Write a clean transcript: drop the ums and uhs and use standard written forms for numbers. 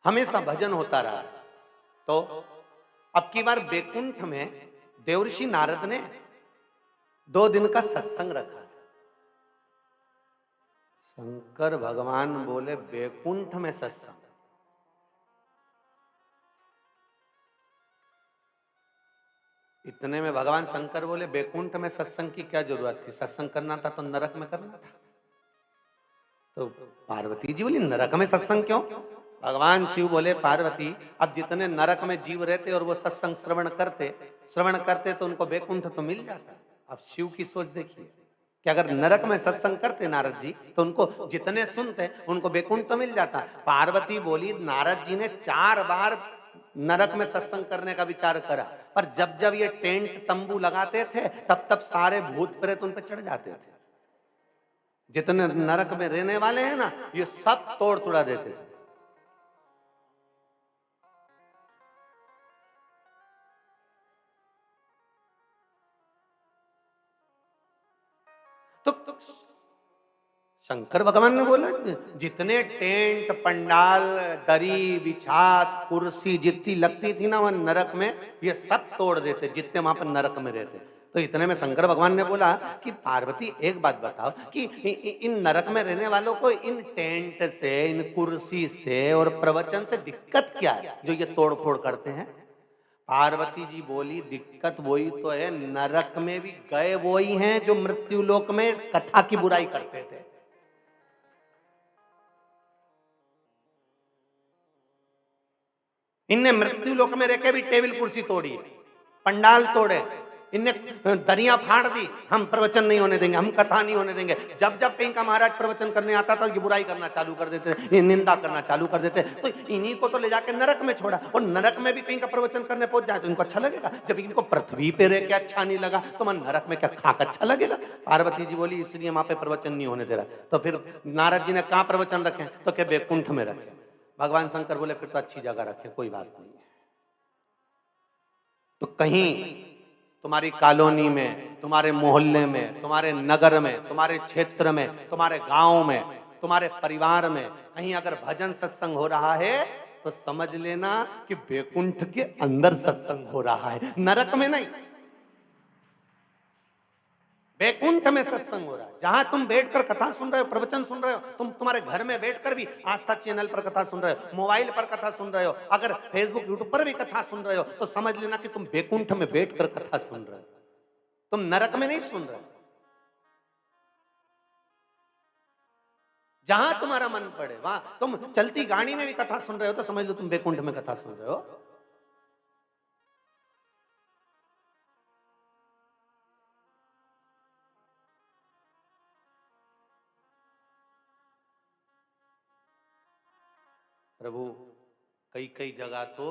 हमेशा भजन होता रहा है। तो अब की बार बैकुंठ में देवर्षि नारद ने 2 दिन का सत्संग रखा। शंकर भगवान बोले बैकुंठ में सत्संग? इतने में भगवान शंकर बोले बैकुंठ में सत्संग की क्या जरूरत थी, सत्संग करना था तो नरक में करना था। तो पार्वती जी बोली नरक में सत्संग क्यों? भगवान शिव बोले पार्वती अब जितने नरक में जीव रहते और वो सत्संग श्रवण करते तो उनको बैकुंठ तो मिल जाता। अब शिव की सोच देखिए कि अगर नरक में सत्संग करते नारद जी तो उनको जितने सुनते उनको बैकुंठ तो मिल जाता। पार्वती बोली नारद जी ने 4 बार नरक में सत्संग करने का विचार करा, पर जब जब ये टेंट तंबू लगाते थे तब तब सारे भूत प्रेत उन पर चढ़ जाते थे। जितने नरक में रहने वाले हैं ना ये सब तोड़ तुड़ा देते थे। तो शंकर भगवान ने बोला जितने टेंट पंडाल दरी बिछात कुर्सी जितनी लगती थी ना वहां नरक में ये सब तोड़ देते जितने वहां पर नरक में रहते। तो इतने में शंकर भगवान ने बोला कि पार्वती एक बात बताओ कि इन नरक में रहने वालों को इन टेंट से इन कुर्सी से और प्रवचन से दिक्कत क्या है जो ये तोड़ फोड़ करते हैं? पार्वती जी बोली दिक्कत वही तो है, नरक में भी गए वही हैं जो मृत्यु लोक में कथा की बुराई करते थे। इनने मृत्यु लोक में रहकर भी टेबल कुर्सी तोड़ी है, पंडाल तोड़े, इनने दरिया फाड़ दी, हम प्रवचन नहीं होने देंगे, हम कथा नहीं होने देंगे। जब जब कहीं का महाराज प्रवचन करने आता था ये बुराई करना चालू कर देते, ये निंदा करना चालू कर देते। तो इन्हीं को तो ले जाके नरक में छोड़ा और नरक में भी कहीं का प्रवचन करने पहुंच जाए तो इनको अच्छा लगेगा। जब इनको पृथ्वी पे रह के अच्छा नहीं लगा तो मन नरक में क्या खाक अच्छा लगेगा? पार्वती जी बोली इसलिए वहां पे प्रवचन नहीं होने दे रहा। तो फिर नारद जी ने कहा प्रवचन रखे? तो क्या बैकुंठ में रखे। भगवान शंकर बोले फिर तो अच्छी जगह रखे, कोई बात नहीं है। तो कहीं तुम्हारी कॉलोनी में, तुम्हारे मोहल्ले में, तुम्हारे नगर में, तुम्हारे क्षेत्र में, तुम्हारे गांव में, तुम्हारे परिवार में कहीं अगर भजन सत्संग हो रहा है तो समझ लेना कि बैकुंठ के अंदर सत्संग हो रहा है, नरक में नहीं। बैकुंठ में सत्संग हो रहा है। जहां तुम बैठकर कथा सुन रहे हो, प्रवचन सुन रहे हो, तुम तुम्हारे घर में बैठकर भी आस्था चैनल पर कथा सुन रहे हो, मोबाइल पर कथा सुन रहे हो, अगर फेसबुक यूट्यूब पर भी कथा सुन रहे हो तो समझ लेना कि तुम बैकुंठ में बैठकर कथा सुन रहे हो, तुम नरक में नहीं सुन रहे हो। जहां तुम्हारा मन पड़े वहां तुम चलती गाड़ी में भी कथा सुन रहे हो तो समझ लो तुम बैकुंठ में कथा सुन रहे हो। प्रभु कई कई जगह तो